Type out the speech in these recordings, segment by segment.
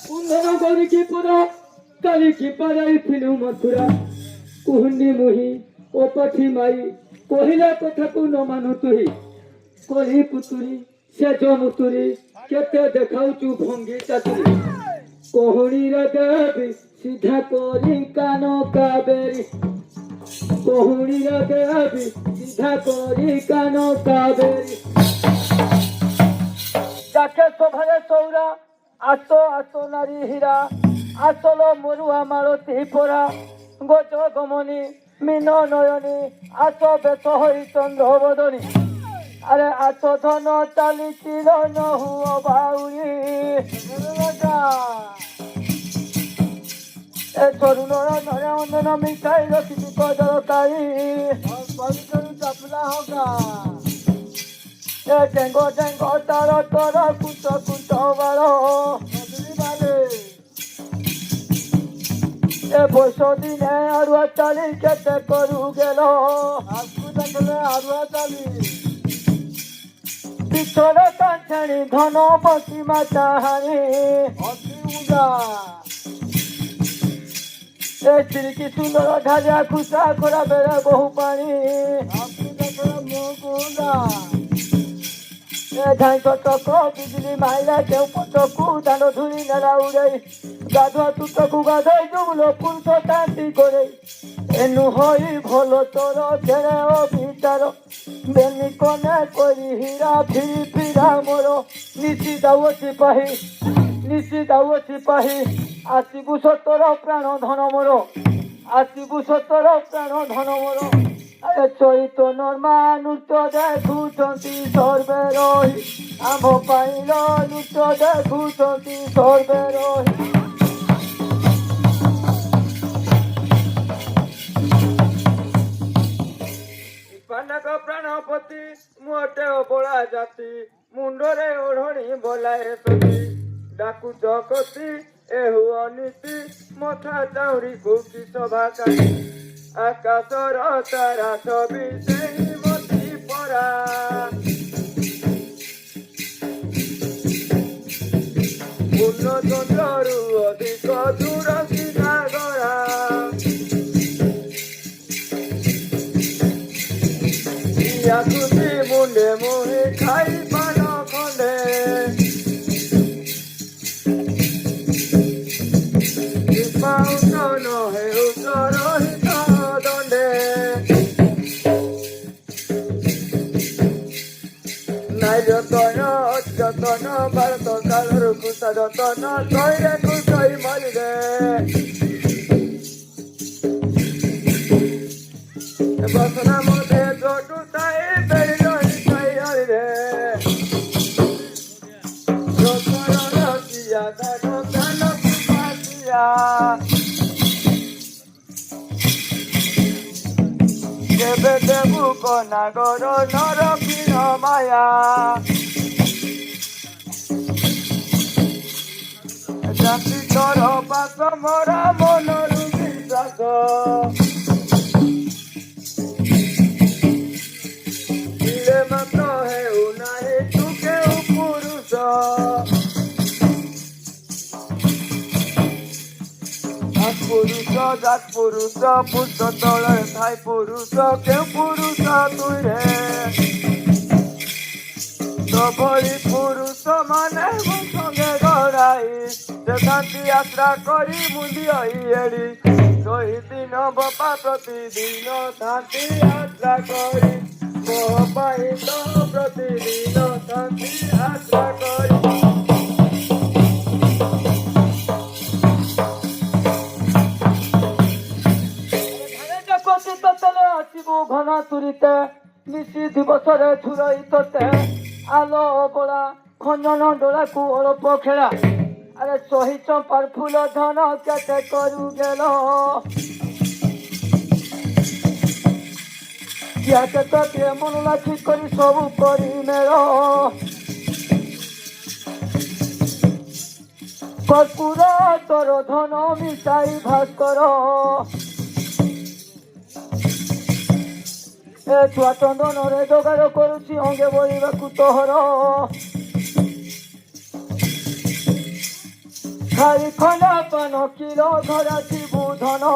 কুন্ধন গরিকি পুরা কালিকি পারাইଥିଲୁ মথুরা কুহনি মুহি ও পথি মাই কহিলা কথাକୁ ନ ମାନୁ ତୁହି কলি পুতুরি সে জমুতুরি কেতে দেখাউচু ভঙ্গি চাতুরি কোহণীর দেবী সিধা করি কান কাবেরি কোহণীর দেবী সিধা করি কান কাবেরি যাকে শোভারে চৌরা আসো আসো নারী হীরা আসল মরুয়া মারতি পোড়া গোচ গমনী মীন নয়নী আস বেশ হই চন্দ্রবদনী আরে আছো ধন চালি চিরন হুয় বাউরি এ তরুণর নরে অন্দন মিঠাই রখিবি কদরকারী চাপলা হগা এ টেঙ্গ টেঙ্গ তার তর কুচ কুচ বার এ বৈশ দিনে আরুয়া চালি কেতে করু গেল আজকু দেখলে আরুয়া চালি পিছনে কাঞ্চানি ধন বসিমা চাহানি অতি উদা এ চিরিকি সুন্দর ঢালিয়া খুচা করা বেড়ে বহু পানি আজকু দেখলে মুগুদা এ ধাই চক বিজুলি মাইলা কেউ পটকু দান ধুলি নেলা উড়াই গাধুয়া তুতকু গাধই জুগুলো পুরুষ তান্তি করে এনু হই ভাল তোর ছেড়ে ও ভিতর বেনি কনে করি হীরা ফিরি ফিরা মোর নিশি দাও সিপাহী আসিবু সতর প্রাণ ধন মোর আসিবু সতর প্রাণ ধন মোর চৈতন্যর মানুষ দেখুଛନ୍ତି সর্বে রহি আম্ভ পাইল নৃত্য দেখুଛନ୍ତି সর্বে রহি পানক প্রাণপতি মোটে বলা জাতি মুন্ডরে ওঢ়ণী বলায় সতী ডাকু জগতি এহু অনীতি মথা চাউরি কুকি সভা কাটি আকাশর তারা ছবি সেই মতি পরা পূর্ণ চন্দ্রରୁ ଅଧିକ ଦୂର ସିଧା ଗড়ା ଆକୁତି ମୁଣ୍ଡେ ମୁହିଁ ଖାଇ ପାନ ଖଣ୍ଡେ ପାଉନ ହେଉ ରହିତ ଦଣ୍ଡେ ନାଇ ଯତନ ଅଯତନ ଭାରତ କାଳରୁ କୁଶା ଯତନ ଶୈରେ କୁଶଇ ମରିରେ ବସନା ମତେ ଜଟୁ ଥାଇ ବେড়ি ରହି ଥାଇ ହରିରେ ଲୋକର ରସିଆ ଦାନ ଦାନ ପାସିଆ কেবে দেবু কনাগর নরকিন মায়া জাতি তর পাশ মরা মনরু বিশ্বাস দিলে মাত্র হেউ নাহি তু কেউ পুরুষ জাত পুরুষ পুষ্ট তলে ঠাই পুরুষ কেউ পুরুষ তুই রে তবরি পুরুষ মানে সঙ্গে গড়াই সে শান্তি যাত্রা করি মুন্দি এড়ি শহীদ দিন বাপা প্রতিদিন শান্তি যাত্রা করি মোহ পাই তো প্রতিদিন শান্তি যাত্রা করি ঘন তুরিতে নিশি দিবসরে ছুরই তোতে আলো বড়া খঞ্জন ডোলাকু অল্প খেলা আরে শহী চম্পার ফুল ধন কেতে করু গেল ইয়াকে তোকে মন লাখি করি সবু করি মেল কর্পুর তোর ধন মিশাই ভাস্কর এ ছুয়া চন্দনরে যোগাড় করুছি অঙ্গে বলিବାକୁ ତୋହର ଖାଇ ଖଣ୍ଡା ପାନ କିଲୋ ଧରା ଥିବୁ ଧନ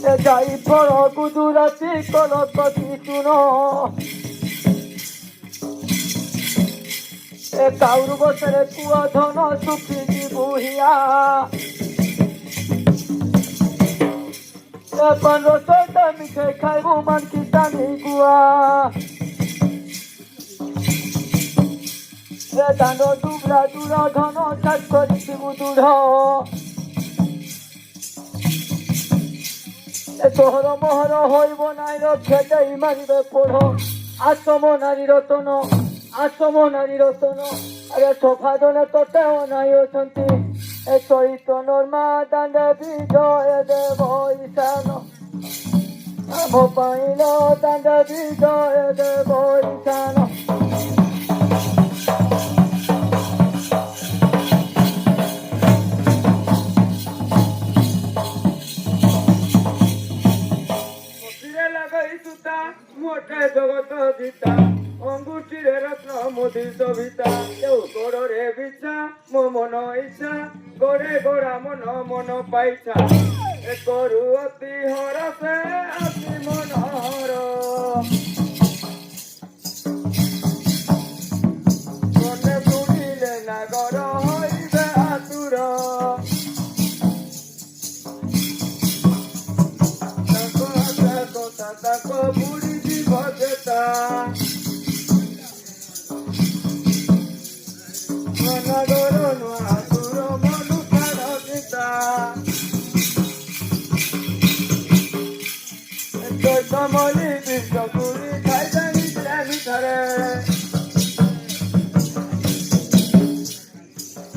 ଏ ଯାଇ ଫଳ ଗୁଜୁରାତି କଲକ ଶୁଣ ଏ କାଉରୁ ବସରେ କୁଆ ଧନ ଶୁଖି ଯିବୁ ହିଆ ଏ ପନ୍ଦର ସହିତ ମିଠେଇ ଖାଇବୁ ମାନକି ଦାମି ଗୁଆ ଏ ଦାଣ୍ଡ ଦୁବରା ଦୂର ଧନ ଚାଷ କରିଥିବୁ ଦୂଢ ଏ ତୋହର ମୋହର ହୋଇବ ନାଇଁ ରକ୍ଷେ ଦେଇ ମାରିବେ ପୋଢ ଆସମ ନାରୀ ରତନ ଆସମ ନାରୀ ରତନ ଆରେ ସୋଫା ଜଣେ ତୋତେ ଅନାଇ ଅଛନ୍ତି ଏ ଚୈତନ୍ୟ ମା ଦାଣ୍ଡ ବିଜୟ ଦେବ ଈଶାନ ଆମ ପାଇଲ ଦାଣ୍ଡ ବିଜୟ ଦେବ ଈଶାନ মোটে জগত জিতা অঙ্গুঠিরে রত্ন মোদি সবিতা কেউ গোড়রে বিছা মো মন ইচ্ছা গোড়ে গোড়া মন মন পাইছা এ করু অতি হরসে অতি মনোহর মনে শুনিলে নাগর হইবে আতুর তাকো বুড়ি জীবতা মনগর আতুর মনুষার পিতা সমলি বিশ্বপুরী খাইজানি প্রেমী ধরে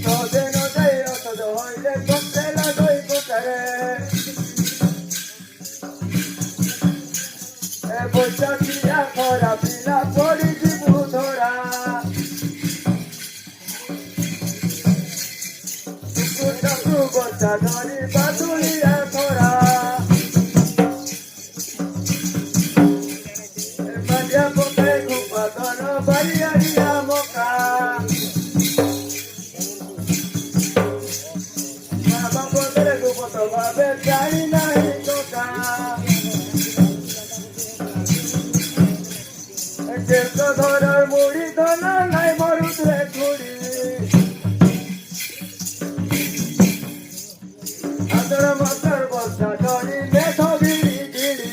নদে নদে অসদ হইলে করতে লাগই কোটারে বৈশাখিয়া খরা পিলা পড়ি জীবু ধরা বর্ষা ধরি বাদুলিয়া খরা বাজা পকে ঘুপাতন বাড়িয়ারিয়া মকা বাবা পদের গুপত ভাবে চাই নাই টোকা ধরার মুড়ি ধনা নাই মরুদ্রে ছুড়ি আদর মতর বর্ষা ধরি মেঘ ভিড়ি ভিড়ি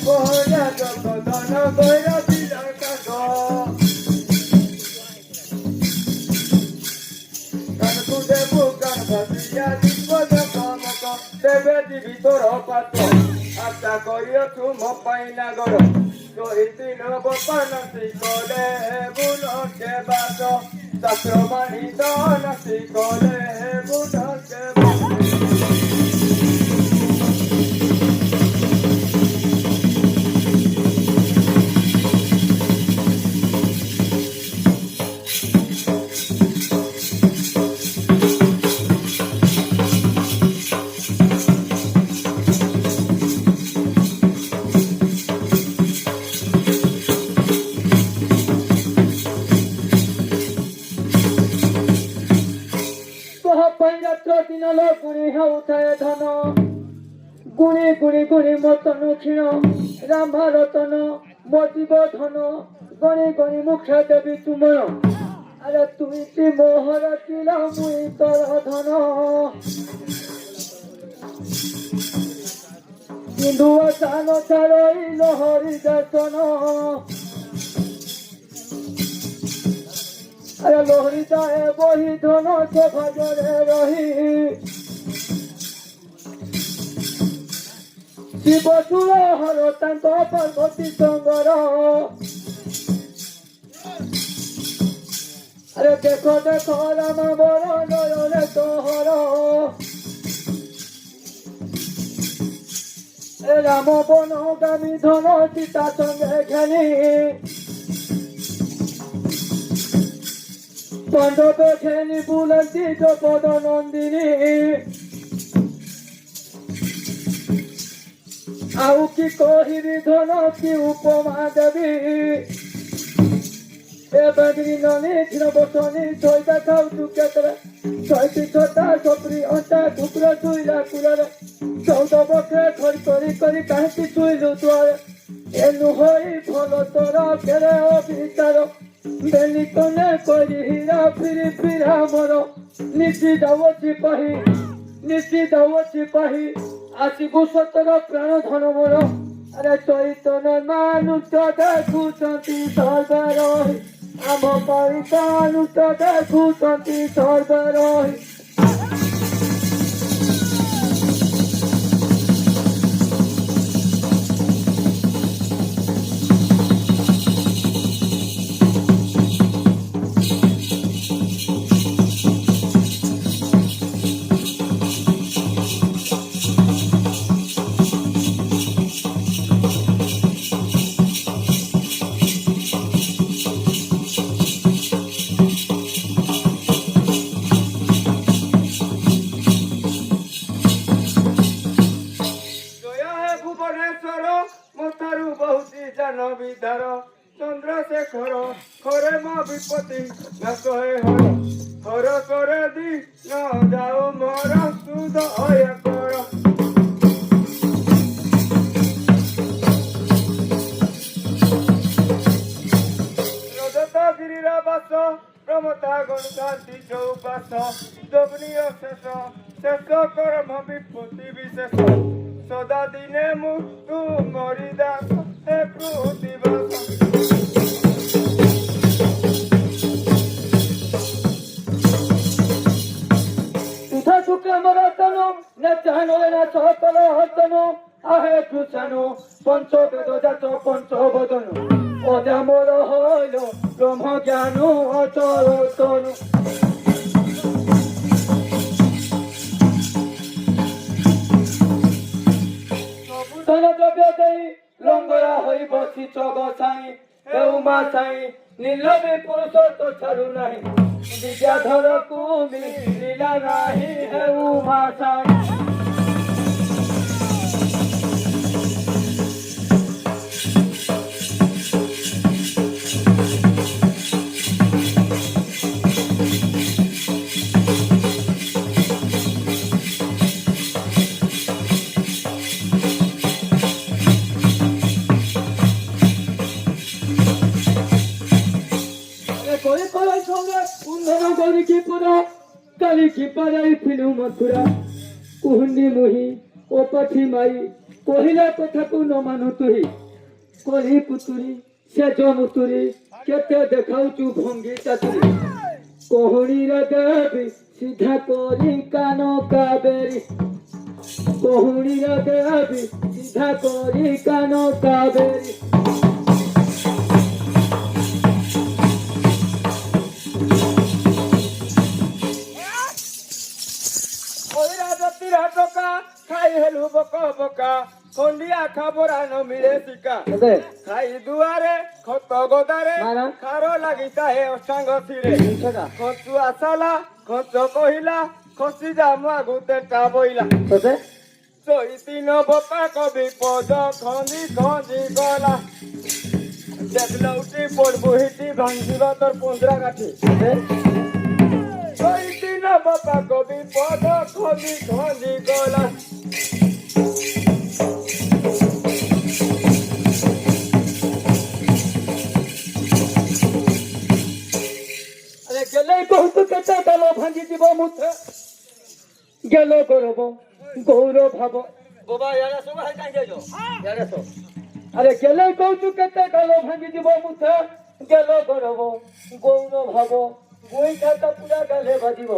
বহরা জগ ধন গৈর বিরাট কানকু দেবু কান ভাবিয়া দিব জগমক দেবে দিবি তোর পাত আশা করিয়ছু ମୋ ପାଇଁ ନାଗର କହିଥିଲ ବପାନସି କଲେ ବୁଲକେ ବାସ ଶାସ୍ତ୍ର ମାନି ଦନସି କଲେ ବୁଲକେ দিনল গুণি হেউଥାଏ ଧନ গুণি গুণি গুণি মতন ক্ষীণ রামা রতন মজিব ধন গণি গণি মুখ্য দেবী তুময় আরে তুই কি মোহর কিল মুই তোর ধন সিন্ধু চান চারই লহরি দর্শন আরে লোহরি যায় বহি ধন শোভা জরে রহি শিব চূড় হর তাঙ্ক পার্বতী সঙ্গর আরে দেখো দেখো রাম বর নয়নে তোহর এ রাম বন গামী ধন সীতা সঙ্গে ঘেনি পাণ্ডব ঘেনি বুলন্তি দ্রৌপদ নন্দিনী ଆଉ କି କହିବି ଧନ କି ଉପମା ଦେବି ଏ ବାଗିରି ନନି କ୍ଷୀର ବସନି ଶୋଇତା ଖାଉଛୁ କେତେବେଳେ ଶୋଇତି ଛତା ସପରି ଅଣ୍ଟା କୁକୁର ଶୋଇଲା କୁଳରେ 14 ବର୍ଷ ଖରି କରି କରି କାହିଁକି ଶୋଇଲୁ ତୁଆରେ ଏ ନୁହଇ ଭଲ ତୋର କେରେ ଅବିଚାର ବେଲି କନେ କରି ହୀରା ଫିରି ଫିରା ମୋର ନିଶି ଯାଉ ସିପାହୀ ଆସିବୁ ସତର ପ୍ରାଣ ଧନ ମୋର ଆରେ ଚୈତନ୍ୟ ମାନୁଷ ଦେଖୁଛନ୍ତି ସର୍ବ ରହି ଆମ ପରିତାନୁଷ ଦେଖୁଛନ୍ତି ସର୍ବ ରହି বিধার চন্দ্রশেখর খরে মা বিপত্তি না কহে হর করে দি না যাও মর সুদয় কর রজতগিরির বাস প্রমতা গণতান্তি চৌপাশ যোগনীয় শেষ শেষ কর্ম বিপত্তি বিশেষ সদা দিনে মুক্তু মরিদাস পঞ্চবেদ জাত পঞ্চবদন অজামর হইল ব্রহ্ম জ্ঞান অচল তনু দ্রব্য দেই লঙ্গরা হই বসিছ গোসাই হেউমা সাই নীলবে পুরুষ তো ছাড়ু নাই বিদ্যাধর কুমি লীলা নাহি হেউমা সাই মথুরা কুহুন্ডি মুহি ও পথি মাই কহিলা কথাକୁ ନ ମାନୁ ତୁହି কলি পুতুরি সে জমুতুরি কেতে দেখাউচু ভঙ্গি চাতুরি কহুণীরে দেবী সিধা কলি কান কাবেরি কহুণীরে দেবী সিধা কলি কান কাবেরি খাই হেলু বকা বকা খন্ডিয়া খাবরা ন মিলে শিকা খাই দুয়ারে খত গদারে খার লাগিতা হে অষ্টাঙ্গ ছিরে খচু আসালা খচ কহিলা খসি যামু আগুতে টাবইলা চৈতি ন বকা কবি পদ খঞ্জি খঞ্জি গলা দেখলৌটি পড়বু হিটি ভাঙিব তোর পঞ্জরা কাঠি চৈতি ন বকা কবি পদ খঞ্জি খঞ্জি গলা গেলে বহু কেতে দল ভাঙি যাব মুঠে গেল গৌরব গৌরব ভাব বাবা ইয়ারে সব হাই কাই যাইছো ইয়ারে সব আরে গেলে কৌচু কেতে দল ভাঙি যাব মুঠে গেল গৌরব গৌরব ভাব বই খাতা পুরা গালে বাজিব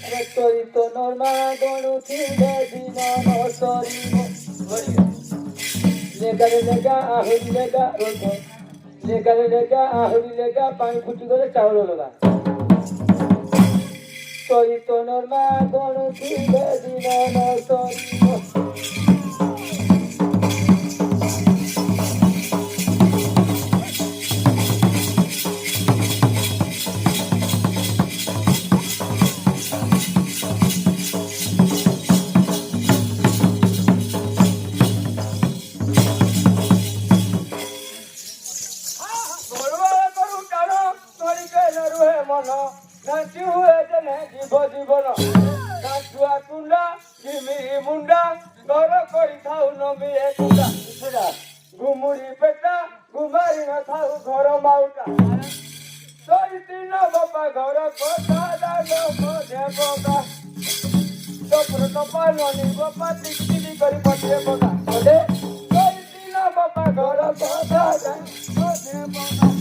আরে তোই তো নরমা গণু থিবে দিন নসরিব লেগারে লেগা আহুরি লেগা রোজ লেগারে লেগা আহুরি লেগা পানি ফুটি করে চাউল লগা চৈতন্যর মা গণু থিবে দিন নসরিব ମନ ନାଚି ହୁଏ ଯେ ଯିବ ଜୀବନ ନାଚୁଆ କୁଣ୍ଡା କିମିରି ମୁଣ୍ଡା ଘର କରିଥାଉ ନମିଏ କୁଣ୍ଡା ଘୁମୁରି ପେଟା ଘୁମାରି ନଥାଉ ଘର ମାଉଟା ଦିନ ବାପା ଘର କଥା ଦାଣ୍ଡ ମଧ୍ୟ ପକା ଟପର ଟପା ନନି ବାପା ଟିକି କରି ପଟିଏ ପକା ଦିନ ବାପା ଘର କଥା ଦାଣ୍ଡ ମଧ୍ୟ ପକା